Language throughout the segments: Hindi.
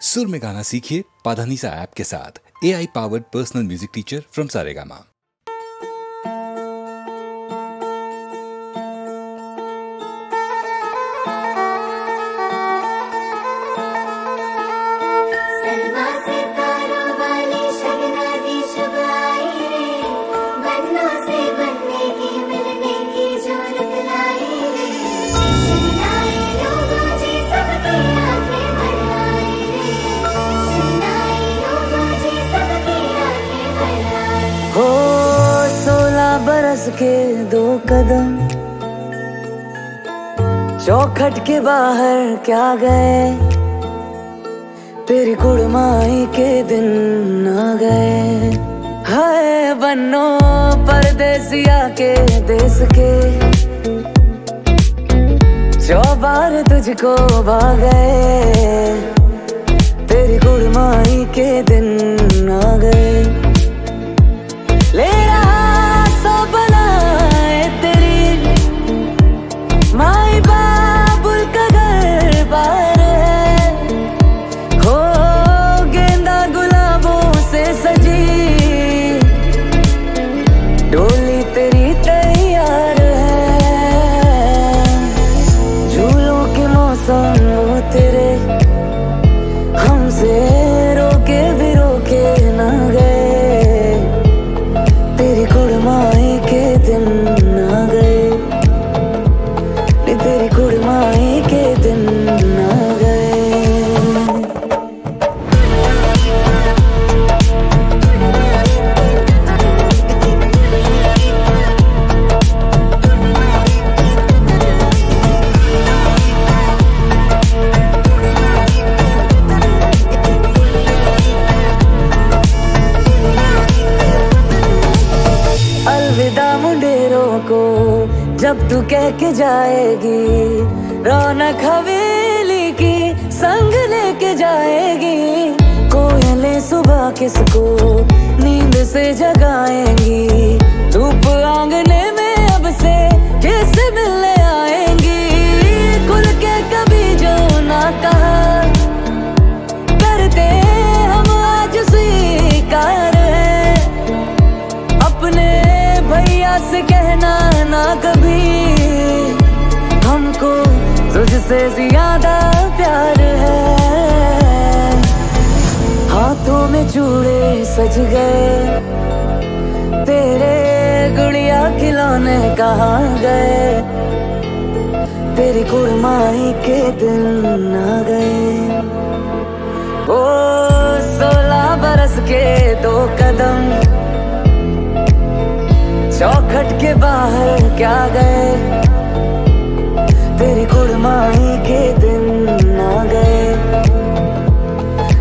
सुर में गाना सीखिए पाधानीसा ऐप के साथ। AI powered personal music teacher from Saregama. के 2 कदम चौखट के बाहर क्या गए, तेरी कुड़माई के दिन आ गए। हाय बन्नो परदेसिया के देश के, चौबार तुझको भागे, तेरी कुड़माई के दिन आ गए। ले माई बाबुल का घर बार है, हो गेंदा गुलाबों से सजी डोली तेरी तैयार है। झूलों के मौसम वो तेरे हमसे रोके भी रोके ना गए, तेरी कुड़माई के दिन आ गए, तेरी कुड़माई के दिन आ गए। अलविदा मुंडेरों को जब तू कह के जाएगी, रौनक हवेली की संग लेके जाएगी। कोयलें सुबह किसको नींद से जगाएंगी, धूप आंगने में अब से किससे मिलने आएंगी। खुल के कभी जो ना कहा करते हम आज स्वीकार है, अपने भैया से कहना ना कभी, हमको तुझसे ज्यादा प्यार है। हाथों में चूड़े सज गए, तेरे गुड़िया खिलौने कहाँ गए, तेरी कुड़माई के दिन आ गए। ओ 16 बरस के 2 कदम चौखट के बाहर क्या गए, तेरी कुड़माई के दिन आ गए,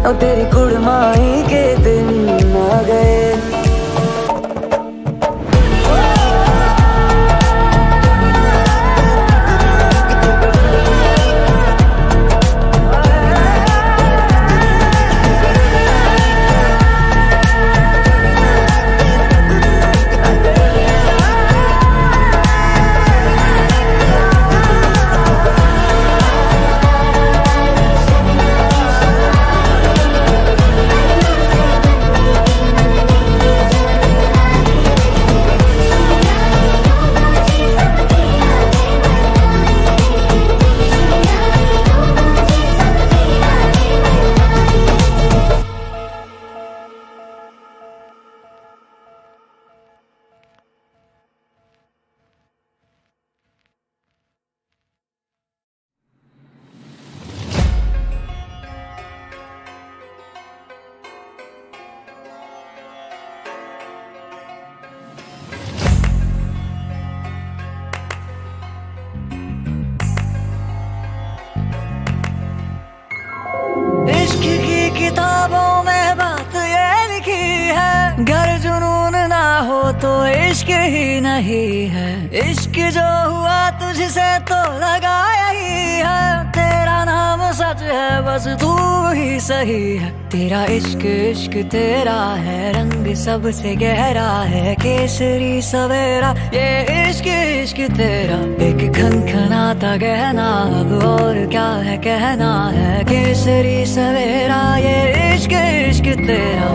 और तेरी कुड़माई के दिन आ गए। इश्क की किताबों में बात ये लिखी है, गर जुनून ना हो तो इश्क ही नहीं है। इश्क जो हुआ तुझसे तो लगा यही है, तेरा नाम सच है बस तू ही सही है। तेरा इश्क इश्क तेरा है, रंग सबसे गहरा है, केसरी सवेरा ये इश्क इश्क तेरा। एक खनखनाता गहना अब और क्या है कहना है, केसरी सवेरा तेरा।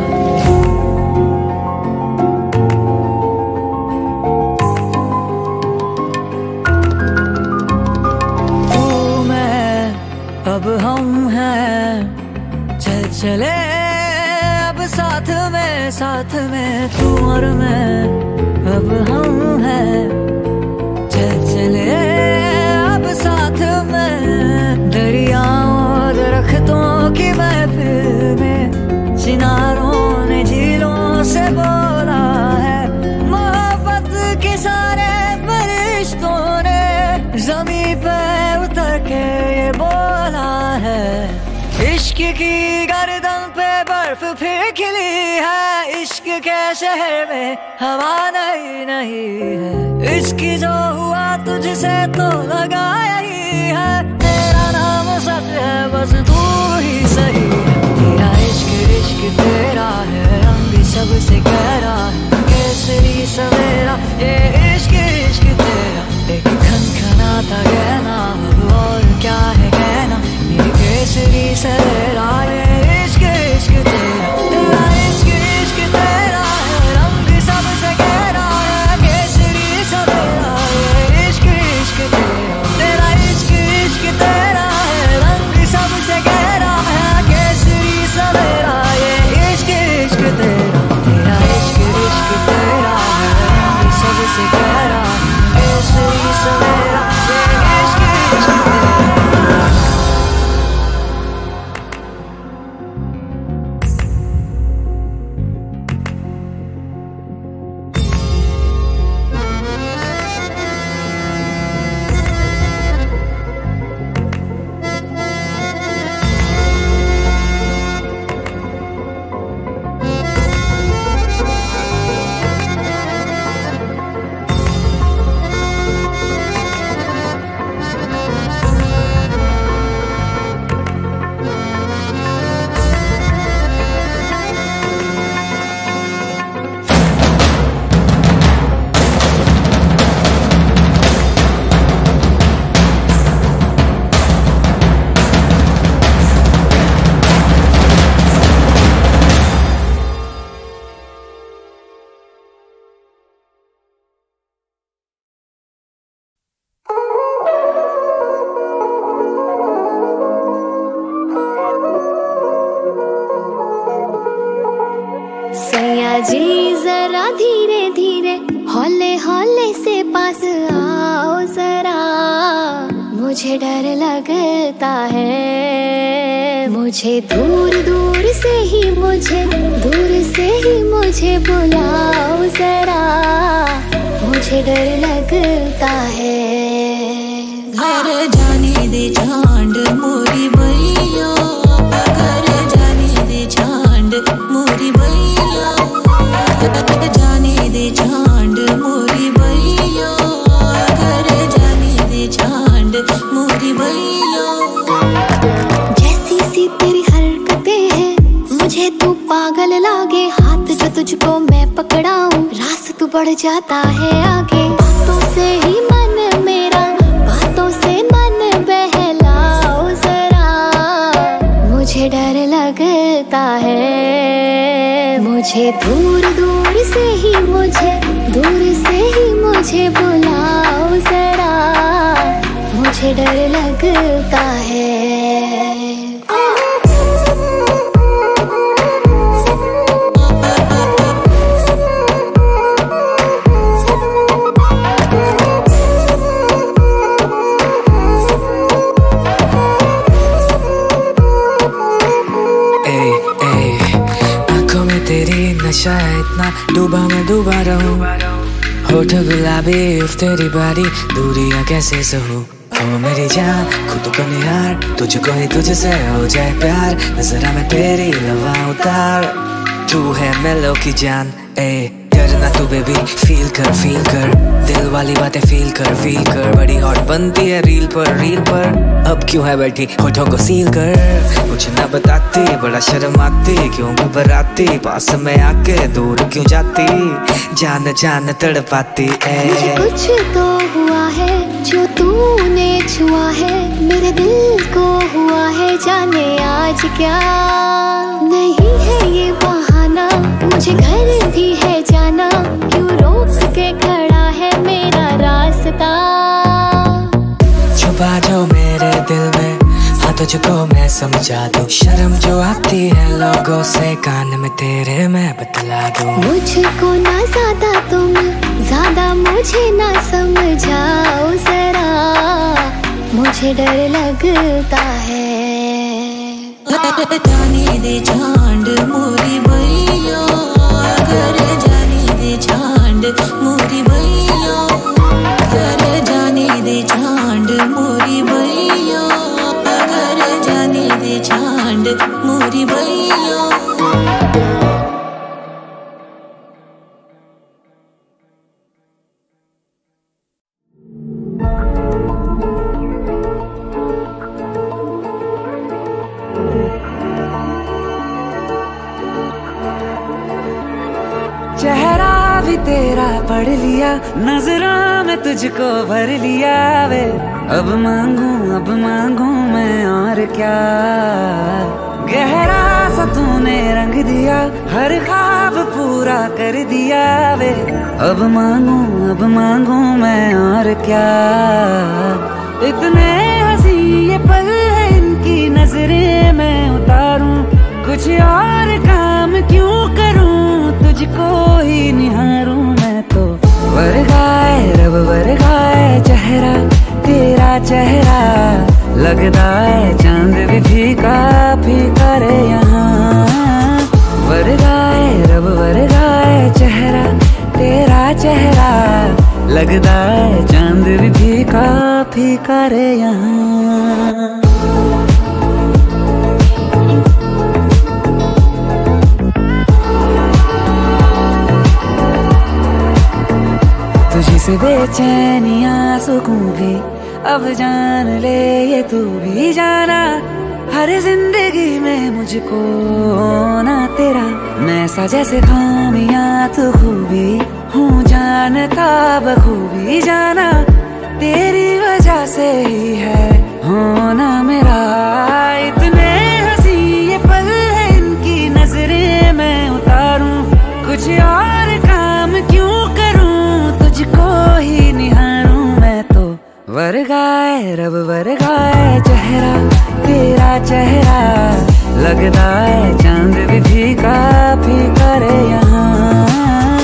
तू मैं अब हम हैं, चल चले अब साथ में तू और मैं अब हम हैं, चल चले अब साथ में। दरियाओं दरख्तों की महफिल में चिनारों ने झीलों से बोला है, मोहब्बत के सारे फरिश्तों ने ज़मीं पे उतर के ये बोला है। इश्क की गर्दन पे बर्फ फिर खिली है, इश्क के शहर में हवा नहीं है। इश्क जो हुआ तुझसे तो लगा यही है, तेरा नाम सच है बस तू ही सही है। तेरा इश्क इश्क तेरा है, रंग सबसे गहरा है, केसरी सवेरा ये इश्क इश्क तेरा। एक खनखनाता गहना और क्या है कहना, ये केसरी सवेरा ये इश्क इश्क तेरा। तेरा इश्क इश्क तेरा है, रंग सबसे गहरा है, केसरी सवेरा ये इश्क इश्क तेरा। तेरा इश्क इश्क तेरा है, रंग सबसे गहरा है, केसरी सवेरा ये इश्क इश्क तेरा। तेरा इश्क इश्क तेरा है, रंग सबसे गहरा, केसरी सवेरा ये इश्क इश्क तेरा। सैया जी जरा धीरे धीरे हौले हौले से पास आओ जरा, मुझे डर लगता है। मुझे दूर दूर से ही मुझे बुलाओ जरा, मुझे डर लगता है। घर जाने दे झांड मोरी भैया, घर जाने दे झांड मोरी भैया, जाने दे झांड मोरी भैया, घर जाने दे झांड मोरी भैया। जैसी सी तेरी हरकतें हैं मुझे तू पागल लागे, हाथ जो तुझको मैं पकड़ाऊं रास तू बढ़ जाता है आगे। बातों से ही मन मेरा, बातों से मन बहलाओ जरा, मुझे डर लगता है। मुझे दूर दूर से ही मुझे बुलाओ जरा, मुझे डर लगता है। नशा है इतना डूबा मैं डूबा रहूं, होठ गुलाबी उफ तेरी बारी, दूरियां कैसे सहूं। ओ मेरी जान खुद को निहार, तुझको ही तुझसे हो जाए प्यार, नजरा में तेरी लवा उतार, तू है मेलो की जान। डरना तू बेबी फील कर दिल वाली बातें फील कर, बड़ी हॉट बनती है रील पर, अब क्यों है बैठी होठों को सील कर। कुछ ना बताती बड़ा शर्म आती, क्यों घबराती पास में आके दूर क्यों जाती, जान तड़पाती। मुझे कुछ तो हुआ है जो तूने छुआ है, मेरे दिल को हुआ है जाने आज क्या। नहीं है ये आ जाओ मेरे दिल में, हाँ तुझको मैं समझा दूं। शर्म जो आती है लोगों से कान में तेरे मैं बतला दूं। मुझको ना ज्यादा तुम ज्यादा मुझे ना समझाओ जरा, मुझे डर लगता है। जाने दे झांड मोरी भैया, अगर जाने दे झांड मोरी भैया, अगर जाने दे झांड मोरी भैया, अगर जाने दे झांड मोरी भैया। चेहरा भी तेरा पढ़ लिया, नजरों में तुझको भर लिया वे। अब मांगू मैं और क्या, गहरा सा तूने रंग दिया, हर ख्वाब पूरा कर दिया वे। अब मांगू मैं और क्या, इतने हंसी ये पल है इनकी नजरें मैं उतारूं, कुछ और काम क्यों करूं, तुझको ही निहारूं मैं तो। वर्गाए रब वर्गाए चेहरा तेरा चेहरा, लगता है चांद भी फीका फीका रे यहाँ। वर्गाए रब वर्गाए चेहरा तेरा चेहरा, लगता है चांद भी फीका फीका रे यहाँ। तुझी से बेचैनियां सुकून भी अब जान ले ये तू भी जाना। हर जिंदगी में मुझको ना तेरा मैं सा जैसे खामियां तो खूबी हूँ जानता बखूबी जाना। तेरी वजह से ही है होना मेरा, इतने हंसी ये पल है इनकी नजरें मैं उतारूं, कुछ और काम क्यों करूं, तुझको ही निहारूं मैं तो। वर्गाए रब वर्गाए चेहरा तेरा चेहरा, लगता है चांद भी फीका फीका रे यहाँ।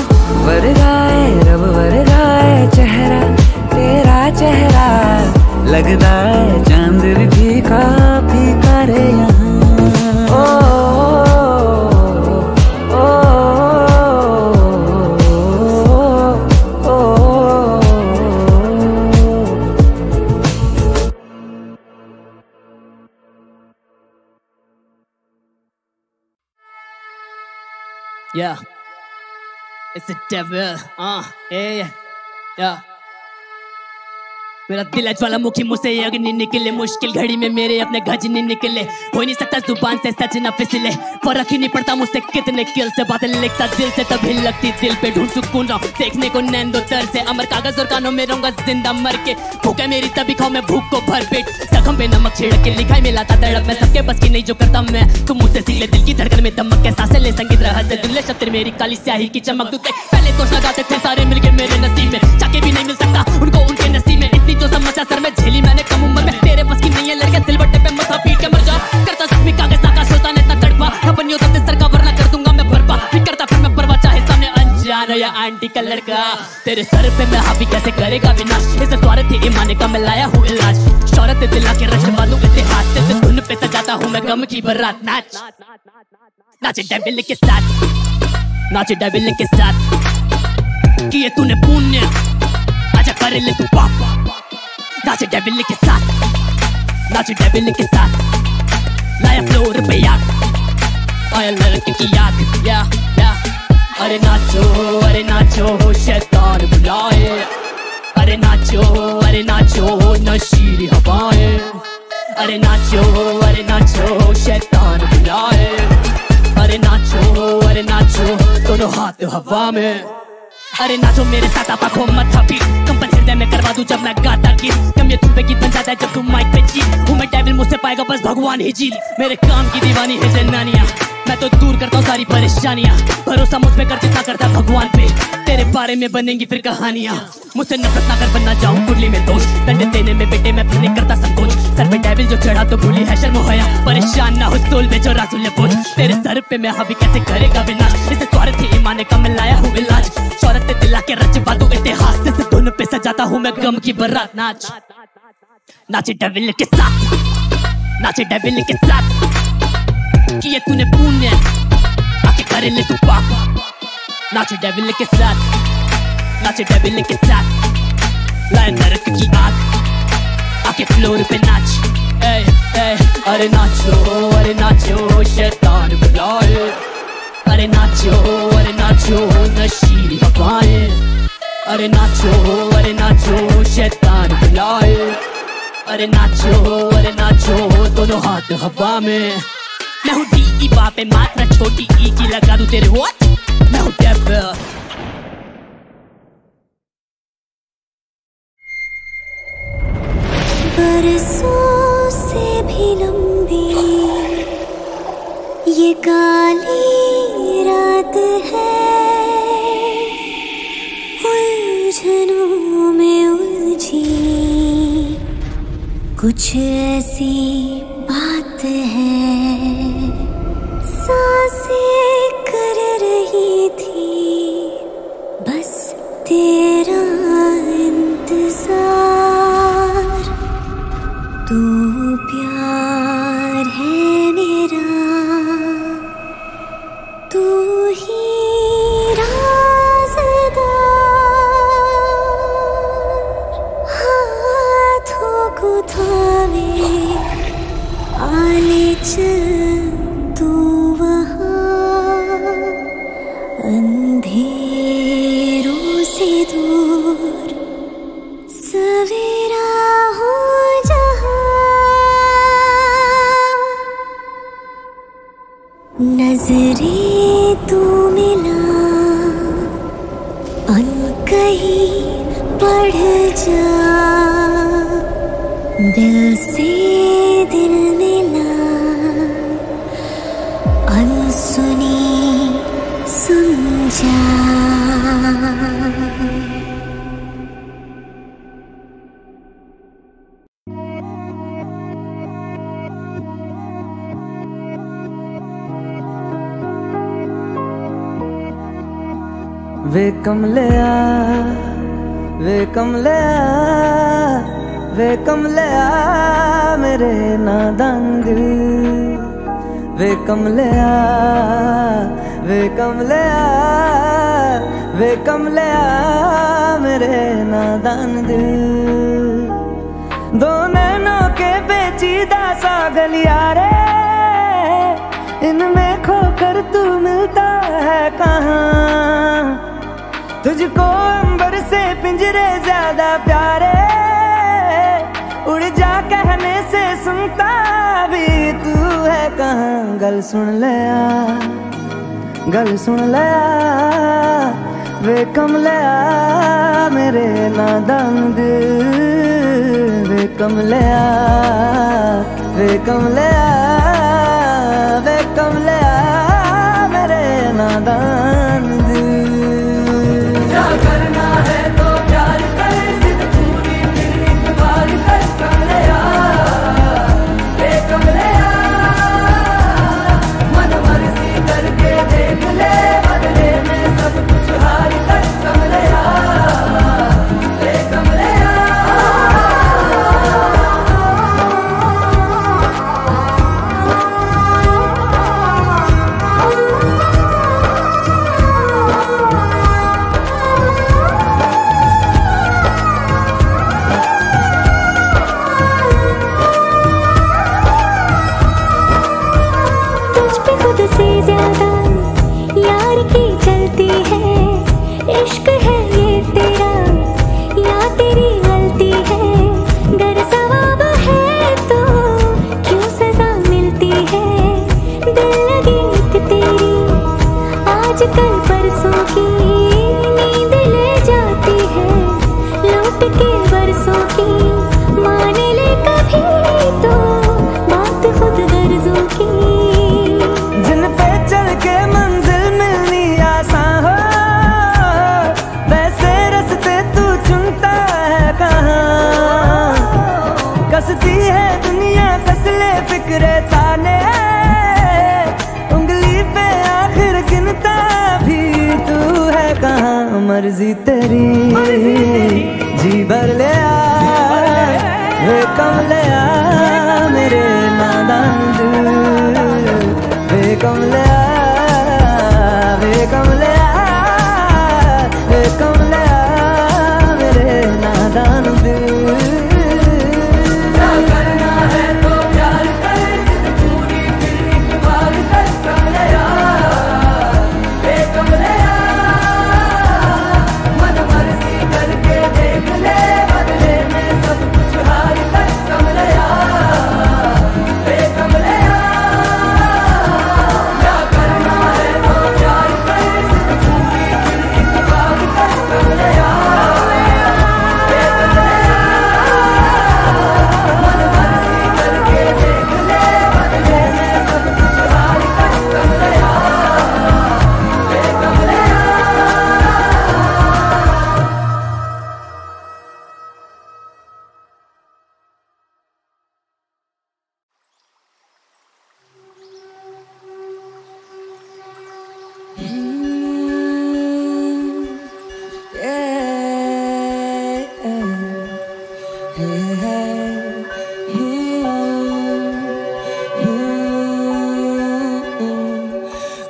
वर्गाए रब वर्गाए चेहरा तेरा चेहरा, लगता है चांद भी फीका फीका रे यहाँ। Yeah, it's the devil. Yeah. मेरा दिल है ज्वालामुखी मुझसे अग्नि निकले, मुश्किल घड़ी में मेरे अपने गजनी निकले। हो नहीं सकता जुबान से सच न फिसले, फर्क ही नहीं पड़ता मुझसे कितने किल से बातें लिखता दिल से तभी लगती दिल पे ढूंढ सुकून रहा देखने को नैन दो तर से। अमर कागज और कानों में रहूंगा जिंदा मर के, भूख है मेरी तभी खाओ मैं भूख को भर पेट। जख्म पे नमक छिड़क के लिखाई में लाता तड़प, मैं सबके बस की नहीं जो करता मैं, तुम मुझसे सीख ले दिल की धड़कन में दमक के सांसें ले संगीत रहा से दिल शब्द मेरी काली स्याही की चमक। दूते पहले दोष लगाते थे सारे मिलके मेरे नसीब में, जाके भी नहीं मिल सकता उनको उनके नसीब में। इतनी जो समस्या सर में झेली मैंने कम उम्र में, तेरे बस की नहीं है लड़के सिलबट्टे पे मथा पीट के मर जा। करता जख्मी कागज आकाश होता ने इतना तड़पा, अपनी होता सर का वरना कर दूंगा मैं भरपा। फिर करता फिर मैं परवा चाहे सामने अनजान या आंटी का लड़का, तेरे सर पे मैं हावी कैसे करेगा विनाश। इस स्वार्थ ईमान का मैं लाया हूँ इलाज, शौहरत दिला के रचवा दूं इतिहास से, धुन पे सजाता हूँ मैं गम की बारात। नाच नाचे डेविल के साथ, नाचे डेविल के साथ, किए तूने पुण्य आजा कर ले तू पाप। नाचे डेविल के साथ, नाचे डेविल के साथ, लाया फ्लोर पे याद, आया लड़के की याद। या अरे नाचो शैतान बुलाए, अरे नाचो नशीली हवाएं, अरे नाचो शैतान बुलाए, अरे नाचो दोनों हाथ हवा में। अरे नाचो मेरे साथ आप आंखों मत पीट, कंपन हृदय में करवा दूं जब मैं गाता गीत। कम ये तुम पे गीत बन जाता है जब तुम माइक पे जीत। हूँ मैं डेविल मुझसे पाएगा बस भगवान ही जीत, मेरे काम की दीवानी है जनानियाँ, मैं तो दूर करता हूँ सारी परेशानियाँ। भरोसा मुझ पे कर जितना करता भगवान पे, तेरे बारे में बनेंगी फिर कहानियाँ। मुझसे नफरत ना कर बनना जाऊं कुंडली में दोष। दंड देने में बेटे मैं फिर नहीं करता संकोच। सर पे डेविल जो चढ़ा तो भूली है शर्म होया। परेशान ना हो सोल बेचो रासुल ने बोझ। तेरे सर पे मैं हावी कैसे करेगा विनाश। इसे स्वार्थी ईमान का मैं लाया हूँ इलाज। शौहरत दिला के रचवा दूं इतिहास। इस धुन पे सजाता हूँ मैं गम की बारात। नाच नाचे डेविल के साथ, नाचे डेविल के साथ। किए तूने पुण्य आके करे ले तू पाप। नाचे डेविल के साथ, नाचे डेविल के साथ। लाए नरक की आग आके फ्लोर पे नाच। ए ए अरे नाचो शैतान बुलाए। अरे नाचो नशीली हवाएं। अरे नाचो शैतान बुलाए। अरे नाचो दोनों हाथ हवा में। मैं हूँ डी की बाप मात्रा छोटी ई की लगा दूं तेरे व्हाट। मैं हूँ डेविल। बरसों से भी लंबी ये काली रात है। उलझनों में उलझी कुछ ऐसी बात है। सांसें कर रही थी बस तेरा इंतजार। तू प्यार है मेरा, तू ही राज़दार। हाथों को थामे आले चल तू वहाँ। अंधेरों से दूर सवेरा हो जहाँ। नजरें तू मिला अनकही पढ़ जा। दिल से दिल मिला अनसुनी सुन जा। वे कमलिया मेरे नादान दिल। वे कमलिया मेरे नादान दिल। दो नैनों के पेचीदा सा गलियारे, इनमें खोकर तू मिलता है कहाँ। तुझको अंबर से पिंजरे ज्यादा प्यारे, उड़ जा कहने से सुनता भी तू है कहाँ। गल सुन लिया वे कमलिया मेरे नादान दिल। वे कमलिया मेरे नादान दिल। क्या करना है तो प्यार कर, जिद पूरी फिर एक बार कर। कमलिया वे कमलिया मन मर्जी करके देख ले, बदले में सब कुछ हार कर। कमलिया वे कमलिया। इश्क है ये तेरा या तेरी गलती है। गर सवाब है तो क्यों सजा मिलती है। दिल लगी एक तेरी आजकल परसों की नींद ले जाती है। लौट के बरसों की मान ले कभी तो बात खुद गर्जों की। जिन पे चल के मंजिल मिलनी आसान हो, वैसे रस्ते तू चुन मर्जी तेरी जी भर ले वे कम ले मेरे नादान दिल वे कम ले वे कम ले वे कम ले मेरे नादान दिल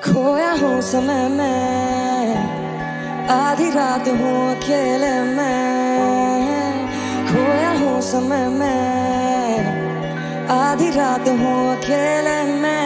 खोया हूँ समय में आधी रात हूँ अकेले में खोया हूँ समय में आधी रात हूँ अकेले में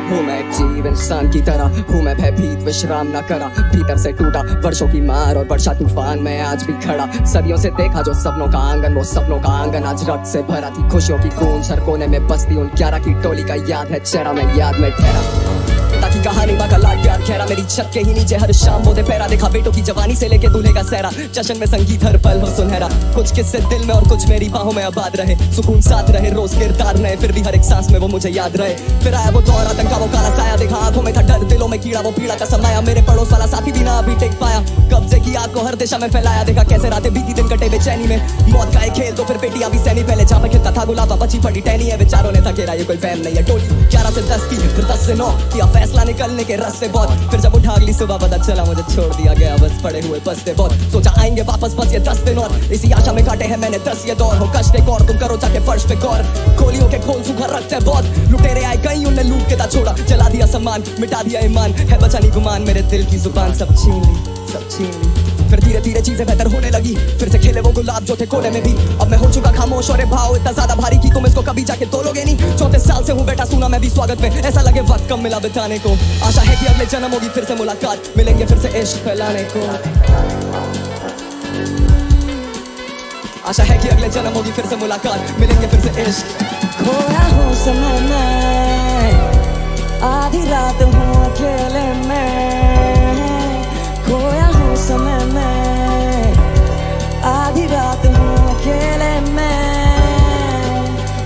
हूँ मैं एक जीव इंसान की तरह हूँ मैं भयभीत विश्राम न करा भीतर से टूटा वर्षों की मार और वर्षा तूफान में आज भी खड़ा सदियों से देखा जो सपनों का आंगन वो सपनों का आंगन आज रक्त से भरा थी खुशियों की गूंज हर कोने में बसती उन 11 की टोली का याद है चेहरा में याद में ठहरा ताकि कहानी माँ का लाड प्यार खैरा मेरी छत के ही नीचे हर शाम बोदे पैरा देखा बेटों की जवानी से लेके दूल्हे का सहरा जश्न में संगीत हर पल हो सुनहरा कुछ किस्से दिल में और कुछ मेरी बाहों में आबाद रहे सुकून साथ रहे रोज किरदार नए फिर भी हर एक सांस में वो मुझे याद रहे फिर आया वो दौर आतंका वो काला साया देखा आंखों में था डर दिलों में कीड़ा वो पीड़ा का समाया मेरे पड़ोस वाला साथी भी ना अभी टेक पाया कब्जे की आग को हर दिशा में फैलाया देखा कैसे रातें बीती दिन कटे बेचैनी में मौत का एक खेल तो फिर बेटियां भी सैनी पहले जहाँ पे खिलता था गुलाबा बची पड़ी टहनी है विचारों ने थकेरा ये कोई फैम नहीं है टोली 11 से 10 की फिर 10 से 9 किया फैसला निकलने के रस्ते बहुत फिर जब उठा अगली सुबह पता चला मुझे छोड़ दिया गया बस पड़े हुए बसते बहुत सोचा आएंगे वापस बस ये 10 दिन और इसी आशा में काटे हैं मैंने 10 ये दौर हो कष्ट एक और तुम करो जाके फर्श पे गौर खोलियों के खोल सूखा रखते बहुत लुटेरे आए कहीं उनने लूट के था छोड़ा जला दिया सम्मान मिटा दिया ईमान है बचा नहीं गुमान मेरे दिल की जुबान सब छीन ली फिर धीरे धीरे चीजें बेहतर होने लगी फिर से खिले वो गुलाब जो थे कोने में भी अब मैं हो चुका खामोश और भाव इतना ज्यादा भारी कि तुम इसको कभी जाके तोलोगे नहीं 34 साल से हूँ बैठा सुना मैं भी स्वागत में ऐसा लगे वक्त कम मिला बिताने को आशा है कि अगले जन्म होगी फिर से मुलाकात मिलेंगे फिर से इश्क फैलाने को आशा है कि अगले जन्म होगी फिर से मुलाकात मिलेंगे फिर से इश्क खोया हूँ समय में आधी रात हूँ अकेले में खोया हूँ समय में आधी रात हूँ अकेले में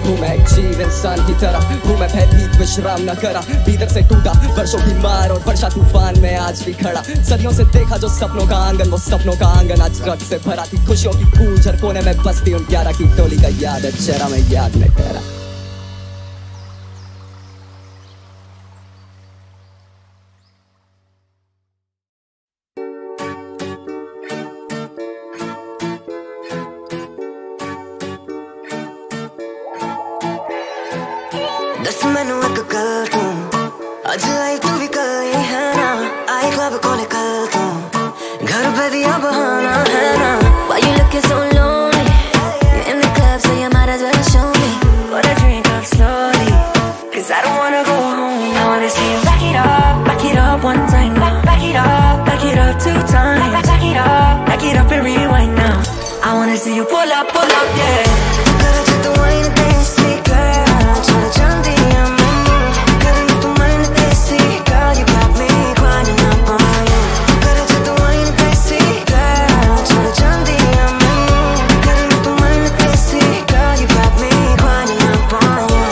हूँ मैं एक जीव इंसान की तरह हूँ मैं भयभीत विश्राम न करा भीतर से टूटा वर्षों की मार और वर्षा तूफान में आज भी खड़ा सदियों से देखा जो सपनों का आंगन वो सपनों का आंगन आज रक्त से भरा थी खुशियों की गूंज हर कोने में बसती उन 11 की टोली का याद है चेहरा में याद में ठहरा दस मैनू एक गल तू अज आई तू भी कल ही है ना आई क्लब कोले कल तू घर पे दिया बहाना है ना Why you looking so lonely? You're in the club, so you might as well show me. Pour a drink up slowly, cause I don't wanna go home. I wanna see you back it up one time now. Back it up 2 times. Back it up and rewind now. I wanna see you pull up, yeah. Girl, just the wine and dance, girl. Tryna jump the girl, you the wine and dance, girl. You got me grinding up on you. Girl, just the wine and dance, girl. Tryna jump the girl, you the wine and dance, girl. You got me grinding up on you.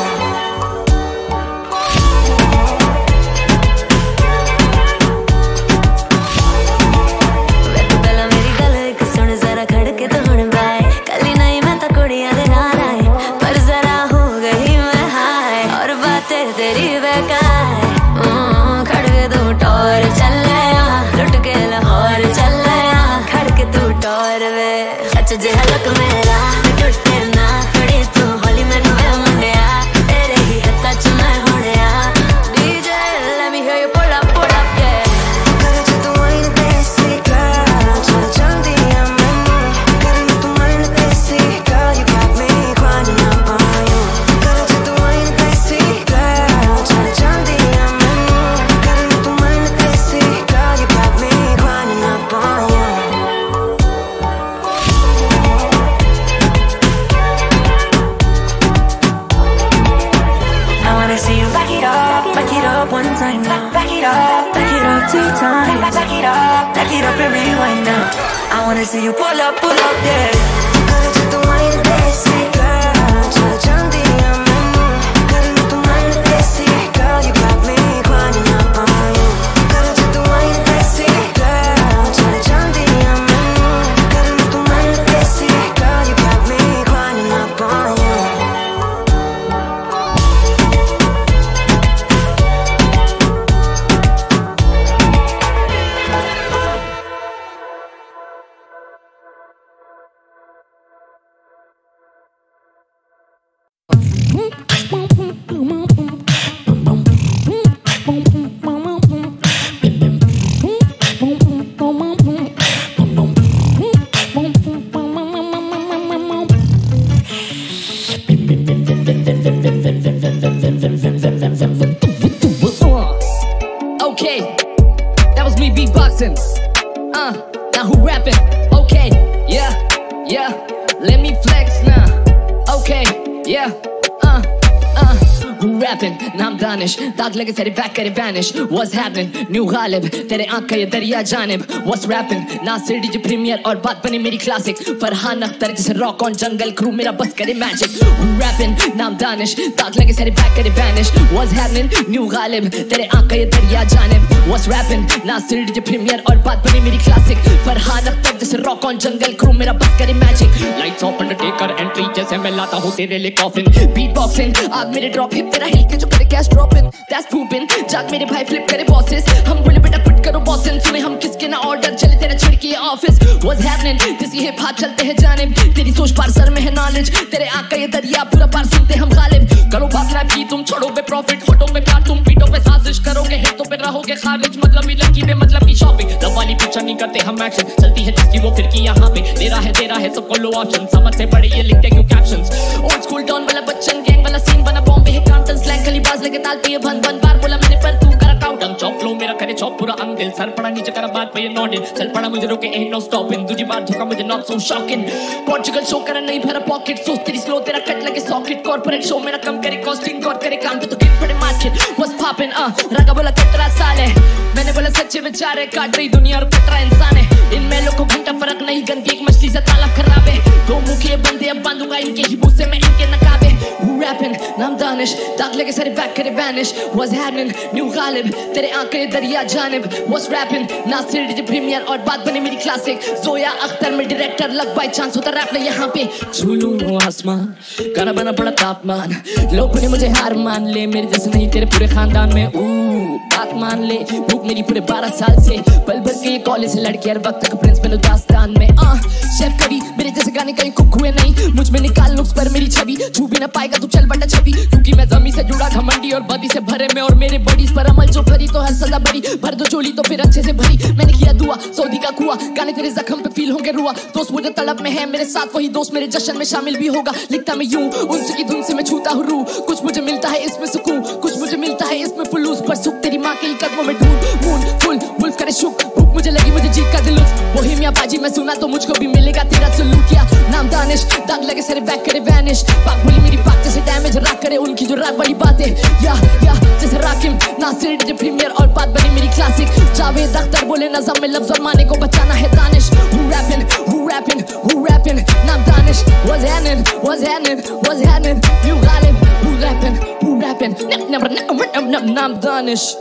तेरी बेकार खड़के तू टोर चले लुट के लाहौर चल आया खड़के तू टोर वे सच जे हलक मेरा टुटे ना खड़ी तू होली मैनू वे मुंडिया तेरे ही हत्था च मैं होड़िया DJ let me hear you pull up yeah करे जो तू आइन देसी girl चल जल्दी आ मैनू करे तू आइन देसी girl you got me grinding up on you करे जो तू आइन देसी girl चल जल्दी आ मैनू करे तू आइन देसी girl you got me grinding up on you see you back it up one time now. Back it up 2 times. Back it up and rewind now. I wanna see you pull up, yeah. करे जो तू आइन देसी girl, चल जल्दी आ मैनू. करे तू आइन देसी girl, you got me grinding up on you. करे जो तू आइन देसी girl, चल जल्दी आ मैनू. करे तू आइन देसी girl, you got me grinding up on you. Okay, that was me beatboxing. Now who rapping? Okay, yeah, let me flex now. Okay, yeah, who rapping? नाम दानिश दाग लगे सारे बैक करे vanish. What's happening? New Ghalib तेरे आँख का ये दरिया जानिब. What's rapping? Nasir DJ premiere और बात बनी मेरी क्लासिक. फरहान अख्तर जैसे रॉक ऑन जंगल क्रू मेरा बस करे मैजिक. Who rapping? नाम दानिश दाग लगे सारे बैक करे vanish. What's happening? New Ghalib तेरे आँख का ये दरिया जानिब. What's rapping? Nasir DJ premiere और बात बनी मेरी क्लासिक. फरहान अख्तर जैसे रॉक ऑन जंगल क्रू मेरा बस करे magic. Lights off Undertaker entry जैसे मैं लाता हूँ तेरे लिए कॉफिन. बीटबॉक्सिंग आग मेरे ड्रॉप हिट तेरा हिट के जो करे कैश ड्रॉपिंग. That's pooping जाग मेरे भाई फ्लिप करे बॉसेस. हम बोले बेटा क्विट करो बॉसन सुने हम किसके ना ऑर्डर चले तेरा छिड़की ऑफिस. What's happening? किसी हिप हॉप चलते हैं जानिब. तेरी सोच पार सर में है नॉलेज. तेरे आँख का ये दरिया पूरा पार सुनते हम गालिब. करो बात रैप की तुम छोड़ो पे प्रॉफिट. होठों पे प्यार तुम पीठों पे साजिश करोगे. हिटों पे रहोगे खारिज. मतलब लकी में मतलब की शॉपिंग. लव वाली पिक्चर नहीं करते हम एक्शन. चलती है जिसकी वो फिर की यहाँ पे. दे रहा है सबको लो ऑप्शन. समझ से बड़े ये लिखते क्यों कैप्शंस. ओल्ड स्कूल डॉन वाला बच्चन गैंग वाला सीन बना बॉम्बे है कांटन स्लैंग. खली बाज लेके ताल पे ये भन भन बार बोला मैंने पर तू करा काउंट. चॉप फ्लो मेरा करे चॉप पूरा अंदिल. सर पड़ा नीचे करा बात पे ये नॉडिल. चल पड़ा मुझे रोके ain't no stopping. दूसरी बार धोखा मुझे not so shocking. Portugal show करा नहीं भरा पॉकेट. सोच तेरी स्लो तेरा कट लगे सॉकेट. कॉर्पोरेट शो मेरा कम करे कॉस्टिंग. कॉर करे काम पे तो गिट पड़े मार्केट. What's popping? रागा बोला कितना साल है. मैंने बोला सच्चे विचार है. काट रही दुनिया और कटरा इंसान है. इनमें लोगों को घंटा फर्क नहीं. गंदी एक मछली से ताला खराब है. दो मुखिए बंदे अब बांधूंगा इनके ही मुंह से मैं इनके नकाबे. Who rapping? नाम दानिश दाग लगे सारे बैक करे vanish. What's happening? New Ghalib तेरे आँख के दरिया जानिब. What's rapping? Nasir DJ premiere और बात बनी मेरी क्लासिक. जोया अख्तर में डायरेक्टर लग बाई चांस होता रैप ने यहाँ पे. झूलूं आसमान गाना बना बड़ा तापमान. लोगों ने मुझे हार मान ले. मेरे जैसे नहीं तेरे पूरे खानदान में. बात मान ले भूख मेरी पूरे 12 साल से. पल भर के ये कॉलेज से लड़के हर वक्त तक प्रिंस में दास्तान में. शेफ कभी मेरे जैसे गाने कहीं कुक हुए नहीं. मुझ में निकाल नुक्स पर मेरी छवि. छू भी ना पाएगा तू चल बटा छवि. क्योंकि मैं जमी से जुड़ा घमंडी और बदी से भरे में. और मेरे बडीज पर अमल जो भरी तो हर सजा बड़ी. भर दो चोली तो फिर अच्छे से भरी. मैंने किया दुआ सऊदी का कुआ. गाने तेरे जख्म पे फील होंगे रुआ. दोस्त मुझे तलब में है मेरे साथ. वही दोस्त मेरे जश्न में शामिल भी होगा. लिखता मैं यूं उनकी धुन से मैं छूता हूँ रूह. कुछ मुझे मिलता है इसमें सुकून. कुछ मुझे मिलता है इसमें फुलूस. पर सुख तेरी माँ के ही कदमों में ढूंढ. मून फुल वुल्फ करे शुक. भूख मुझे लगी मुझे जीत का दिल. बोहेमिया बाजी मैं सुना तो मुझको भी मिलेगा तेरा सलूट. या नाम दानिश दाग लगे सारे बैक करे vanish. पाक बोली मेरी बात जैसे डैमेज राग करे उनकी जो राग वाली बातें. या जैसे राकिम नासिर डीजे प्रीमियर और बात बनी मेरी क्लासिक. जावेद अख्तर बोले नज़म में लफ्ज़ और माने को बचाना है दानिश. Who rapping? नाम Danish. What's happening? New Ghalib. Who rapping? नाम दानिश.